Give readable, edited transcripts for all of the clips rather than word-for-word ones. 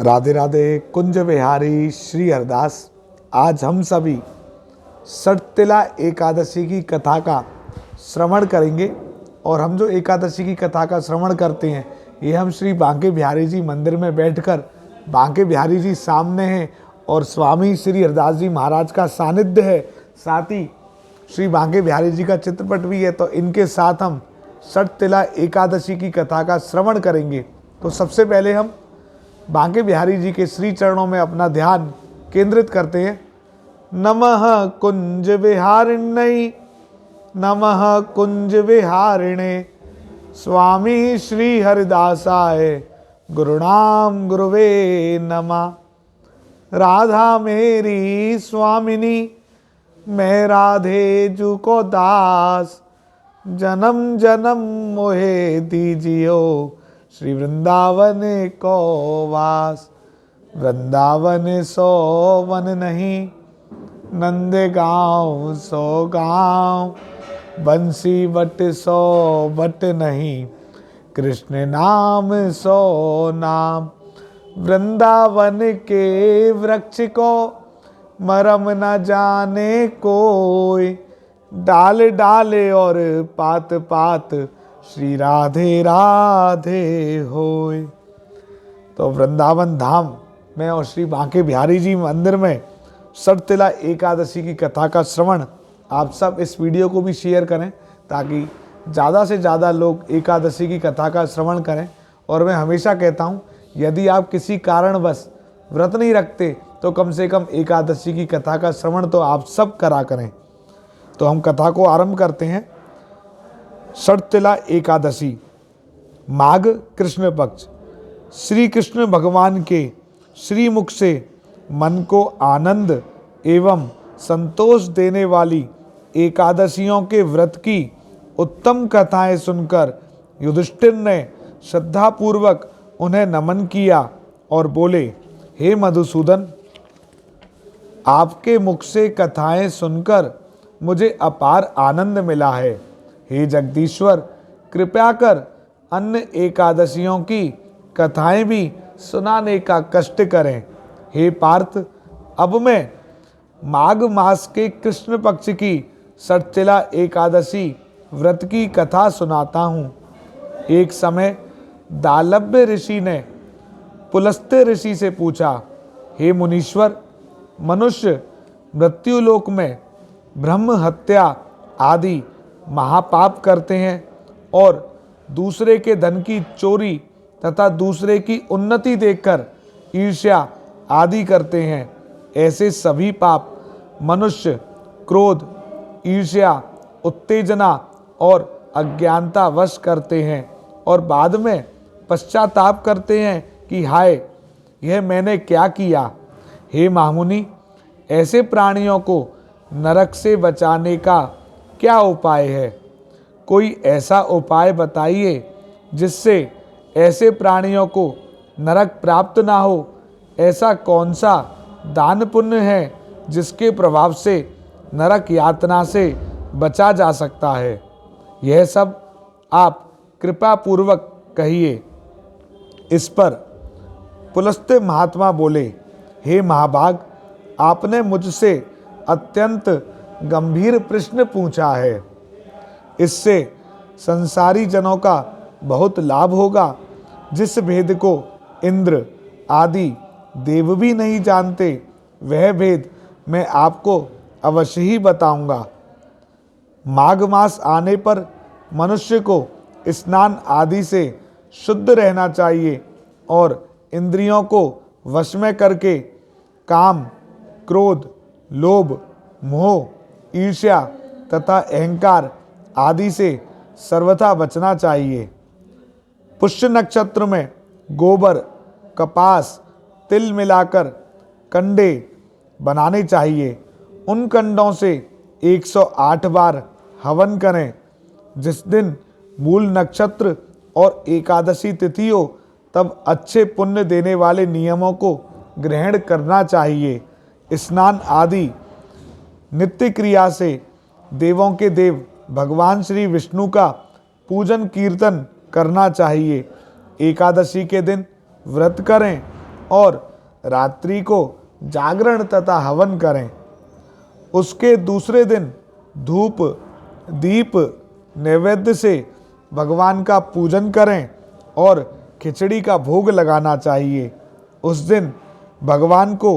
राधे राधे कुंज विहारी श्री हरदास। आज हम सभी षटतिला एकादशी की कथा का श्रवण करेंगे। और हम जो एकादशी की कथा का श्रवण करते हैं ये हम श्री बांके बिहारी जी मंदिर में बैठकर, बांके बिहारी जी सामने हैं और स्वामी श्री हरदास जी महाराज का सानिध्य है, साथ ही श्री बांके बिहारी जी का चित्रपट भी है। तो इनके साथ हम षटतिला एकादशी की कथा का श्रवण करेंगे। तो सबसे पहले हम बांके बिहारी जी के श्री चरणों में अपना ध्यान केंद्रित करते हैं। नमः कुंज विहारिण्यै, नमः कुंज विहारिणे, स्वामी श्री हरिदासाय गुरुणाम गुरुवे नमः। राधा मेरी स्वामिनी, मैं राधे जू को दास, जन्म जन्म मोहे दीजियो श्री वृंदावन को वास। वृंदावन सो वन नहीं, नंद गाँव सो गाँव, बंसी बट सो बट नहीं, कृष्ण नाम सो नाम। वृंदावन के वृक्ष को मरम न जाने कोई, डाल डाले और पात पात श्री राधे राधे होय। तो वृंदावन धाम में और श्री बांके बिहारी जी मंदिर में षटतिला एकादशी की कथा का श्रवण आप सब इस वीडियो को भी शेयर करें ताकि ज़्यादा से ज़्यादा लोग एकादशी की कथा का श्रवण करें। और मैं हमेशा कहता हूँ, यदि आप किसी कारणवश व्रत नहीं रखते तो कम से कम एकादशी की कथा का श्रवण तो आप सब करा करें। तो हम कथा को आरंभ करते हैं। षटतिला एकादशी, माघ कृष्ण पक्ष। श्री कृष्ण भगवान के श्री मुख से मन को आनंद एवं संतोष देने वाली एकादशियों के व्रत की उत्तम कथाएं सुनकर युधिष्ठिर ने श्रद्धापूर्वक उन्हें नमन किया और बोले, हे मधुसूदन, आपके मुख से कथाएं सुनकर मुझे अपार आनंद मिला है। हे जगदीश्वर, कृपया कर अन्य एकादशियों की कथाएं भी सुनाने का कष्ट करें। हे पार्थ, अब मैं माघ मास के कृष्ण पक्ष की षटतिला एकादशी व्रत की कथा सुनाता हूँ। एक समय दालभ्य ऋषि ने पुलस्त्य ऋषि से पूछा, हे मुनीश्वर, मनुष्य मृत्युलोक में ब्रह्म हत्या आदि महापाप करते हैं और दूसरे के धन की चोरी तथा दूसरे की उन्नति देखकर ईर्ष्या आदि करते हैं। ऐसे सभी पाप मनुष्य क्रोध, ईर्ष्या, उत्तेजना और अज्ञानता वश करते हैं और बाद में पश्चाताप करते हैं कि हाय, यह मैंने क्या किया। हे महामुनि, ऐसे प्राणियों को नरक से बचाने का क्या उपाय है? कोई ऐसा उपाय बताइए जिससे ऐसे प्राणियों को नरक प्राप्त ना हो। ऐसा कौन सा दान पुण्य है जिसके प्रभाव से नरक यातना से बचा जा सकता है? यह सब आप कृपा पूर्वक कहिए। इस पर पुलस्त्य महात्मा बोले, हे महाभाग, आपने मुझसे अत्यंत गंभीर प्रश्न पूछा है। इससे संसारी जनों का बहुत लाभ होगा। जिस भेद को इंद्र आदि देव भी नहीं जानते, वह भेद मैं आपको अवश्य ही बताऊंगा। माघ मास आने पर मनुष्य को स्नान आदि से शुद्ध रहना चाहिए और इंद्रियों को वश में करके काम, क्रोध, लोभ, मोह, ईर्ष्या तथा अहंकार आदि से सर्वथा बचना चाहिए। पुष्य नक्षत्र में गोबर, कपास, तिल मिलाकर कंडे बनाने चाहिए। उन कंडों से 108 बार हवन करें। जिस दिन मूल नक्षत्र और एकादशी तिथि हो तब अच्छे पुण्य देने वाले नियमों को ग्रहण करना चाहिए। स्नान आदि नित्य क्रिया से देवों के देव भगवान श्री विष्णु का पूजन कीर्तन करना चाहिए। एकादशी के दिन व्रत करें और रात्रि को जागरण तथा हवन करें। उसके दूसरे दिन धूप दीप नैवेद्य से भगवान का पूजन करें और खिचड़ी का भोग लगाना चाहिए। उस दिन भगवान को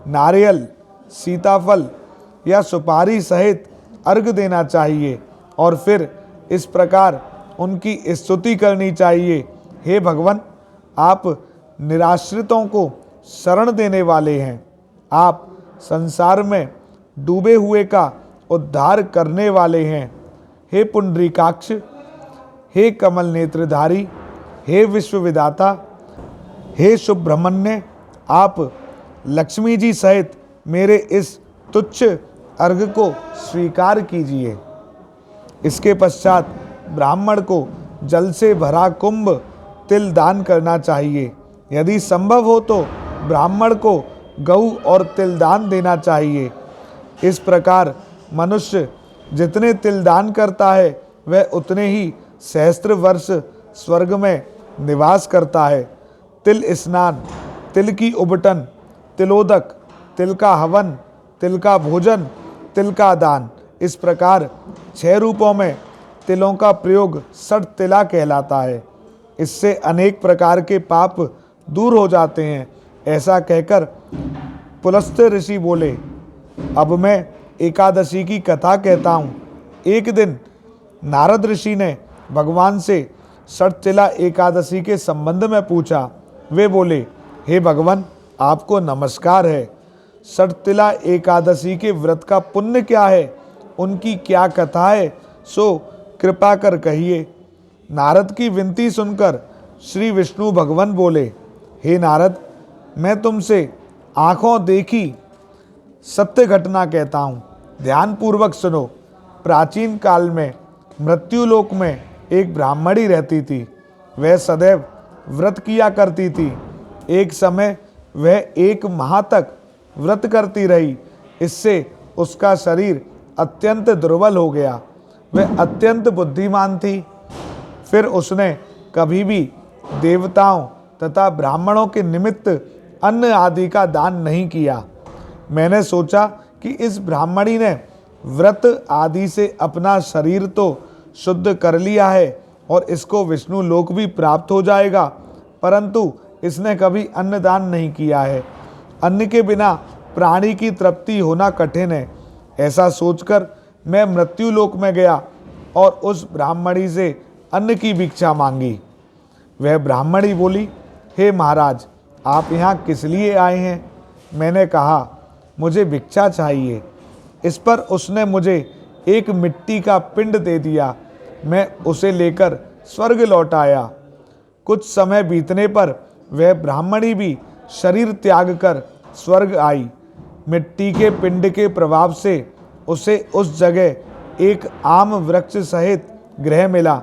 नारियल, सीताफल या सुपारी सहित अर्घ देना चाहिए और फिर इस प्रकार उनकी स्तुति करनी चाहिए। हे भगवान, आप निराश्रितों को शरण देने वाले हैं। आप संसार में डूबे हुए का उद्धार करने वाले हैं। हे पुंडरीकाक्ष, हे कमल नेत्रधारी, हे विश्वविदाता, हे सुब्रह्मण्य, आप लक्ष्मी जी सहित मेरे इस तुच्छ अर्घ को स्वीकार कीजिए। इसके पश्चात ब्राह्मण को जल से भरा कुंभ तिल दान करना चाहिए। यदि संभव हो तो ब्राह्मण को गऊ और तिल दान देना चाहिए। इस प्रकार मनुष्य जितने तिल दान करता है वह उतने ही सहस्त्र वर्ष स्वर्ग में निवास करता है। तिल स्नान, तिल की उबटन, तिलोदक, तिल का हवन, तिल का भोजन, तिल का दान, इस प्रकार 6 रूपों में तिलों का प्रयोग सठ तिला कहलाता है। इससे अनेक प्रकार के पाप दूर हो जाते हैं। ऐसा कहकर पुलस्त्य ऋषि बोले, अब मैं एकादशी की कथा कहता हूँ। एक दिन नारद ऋषि ने भगवान से षटतिला एकादशी के संबंध में पूछा। वे बोले, हे भगवान, आपको नमस्कार है। षटतिला एकादशी के व्रत का पुण्य क्या है, उनकी क्या कथा है, सो कृपा कर कहिए। नारद की विनती सुनकर श्री विष्णु भगवान बोले, हे नारद, मैं तुमसे आंखों देखी सत्य घटना कहता हूँ, ध्यानपूर्वक सुनो। प्राचीन काल में मृत्युलोक में एक ब्राह्मणी रहती थी। वह सदैव व्रत किया करती थी। एक समय वह 1 माह तक व्रत करती रही। इससे उसका शरीर अत्यंत दुर्बल हो गया। वह अत्यंत बुद्धिमान थी। फिर उसने कभी भी देवताओं तथा ब्राह्मणों के निमित्त अन्न आदि का दान नहीं किया। मैंने सोचा कि इस ब्राह्मणी ने व्रत आदि से अपना शरीर तो शुद्ध कर लिया है और इसको विष्णु लोक भी प्राप्त हो जाएगा, परंतु इसने कभी अन्न दान नहीं किया है। अन्न के बिना प्राणी की तृप्ति होना कठिन है। ऐसा सोचकर मैं मृत्युलोक में गया और उस ब्राह्मणी से अन्न की भिक्षा मांगी। वह ब्राह्मणी बोली, हे महाराज, आप यहाँ किस लिए आए हैं? मैंने कहा, मुझे भिक्षा चाहिए। इस पर उसने मुझे एक मिट्टी का पिंड दे दिया। मैं उसे लेकर स्वर्ग लौट आया। कुछ समय बीतने पर वह ब्राह्मणी भी शरीर त्याग कर स्वर्ग आई। मिट्टी के पिंड के प्रभाव से उसे उस जगह एक आम वृक्ष सहित गृह मिला,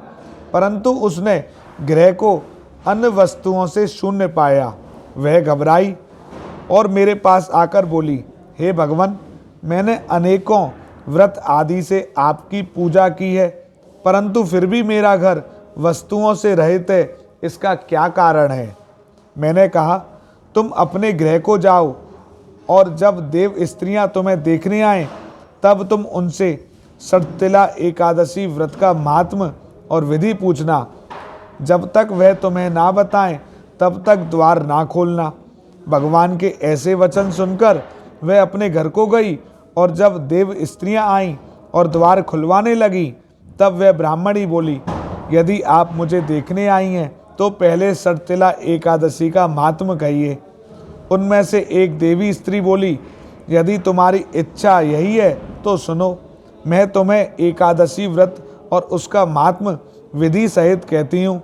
परंतु उसने गृह को अन्य वस्तुओं से शून्य पाया। वह घबराई और मेरे पास आकर बोली, हे भगवान, मैंने अनेकों व्रत आदि से आपकी पूजा की है, परंतु फिर भी मेरा घर वस्तुओं से रहित है। इसका क्या कारण है? मैंने कहा, तुम अपने गृह को जाओ और जब देव स्त्रियां तुम्हें देखने आए तब तुम उनसे षटतिला एकादशी व्रत का महात्म्य और विधि पूछना। जब तक वह तुम्हें ना बताएं तब तक द्वार ना खोलना। भगवान के ऐसे वचन सुनकर वह अपने घर को गई और जब देव स्त्रियां आईं और द्वार खुलवाने लगी तब वह ब्राह्मणी बोली, यदि आप मुझे देखने आई हैं तो पहले षटतिला एकादशी का महात्म्य कहिए। उनमें से एक देवी स्त्री बोली, यदि तुम्हारी इच्छा यही है तो सुनो, मैं तुम्हें एकादशी व्रत और उसका महात्म्य विधि सहित कहती हूँ।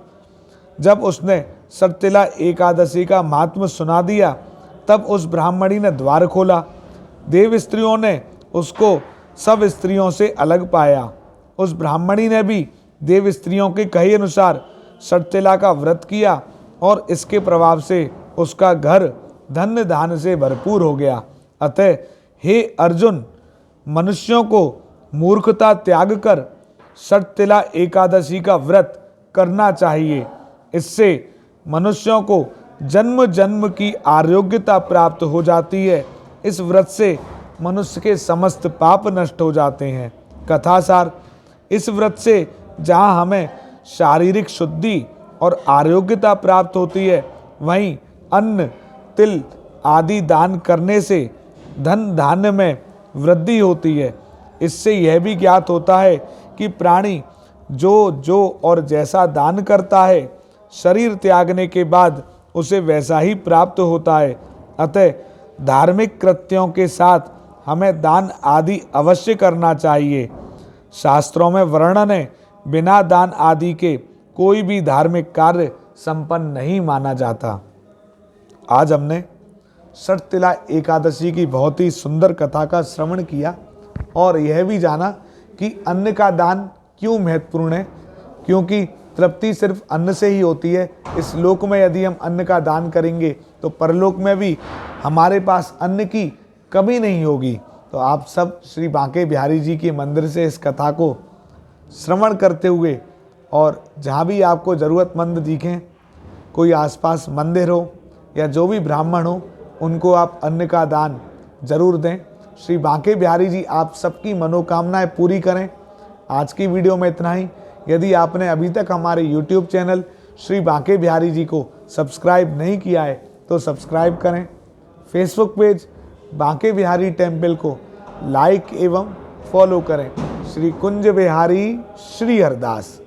जब उसने षटतिला एकादशी का महात्म्य सुना दिया तब उस ब्राह्मणी ने द्वार खोला। देव स्त्रियों ने उसको सब स्त्रियों से अलग पाया। उस ब्राह्मणी ने भी देव स्त्रियों के कहे अनुसार षटतिला का व्रत किया और इसके प्रभाव से उसका घर धन्य धान्य से भरपूर हो गया। अतः हे अर्जुन, मनुष्यों को मूर्खता त्याग कर षटतिला एकादशी का व्रत करना चाहिए। इससे मनुष्यों को जन्म जन्म की आरोग्यता प्राप्त हो जाती है। इस व्रत से मनुष्य के समस्त पाप नष्ट हो जाते हैं। कथासार, इस व्रत से जहाँ हमें शारीरिक शुद्धि और आरोग्यता प्राप्त होती है, वहीं अन्न, तिल आदि दान करने से धन धान्य में वृद्धि होती है। इससे यह भी ज्ञात होता है कि प्राणी जो और जैसा दान करता है, शरीर त्यागने के बाद उसे वैसा ही प्राप्त होता है। अतः धार्मिक कृत्यों के साथ हमें दान आदि अवश्य करना चाहिए। शास्त्रों में वर्णन है, बिना दान आदि के कोई भी धार्मिक कार्य संपन्न नहीं माना जाता। आज हमने षटतिला एकादशी की बहुत ही सुंदर कथा का श्रवण किया और यह भी जाना कि अन्न का दान क्यों महत्वपूर्ण है, क्योंकि तृप्ति सिर्फ अन्न से ही होती है। इस लोक में यदि हम अन्न का दान करेंगे तो परलोक में भी हमारे पास अन्न की कमी नहीं होगी। तो आप सब श्री बांके बिहारी जी के मंदिर से इस कथा को श्रवण करते हुए, और जहाँ भी आपको ज़रूरतमंद दिखें, कोई आसपास मंदिर हो या जो भी ब्राह्मण हो, उनको आप अन्न का दान जरूर दें। श्री बांके बिहारी जी आप सबकी मनोकामनाएं पूरी करें। आज की वीडियो में इतना ही। यदि आपने अभी तक हमारे YouTube चैनल श्री बांके बिहारी जी को सब्सक्राइब नहीं किया है तो सब्सक्राइब करें। Facebook page Banke Bihari temple को लाइक एवं फॉलो करें। श्री कुंज बिहारी श्री हरदास।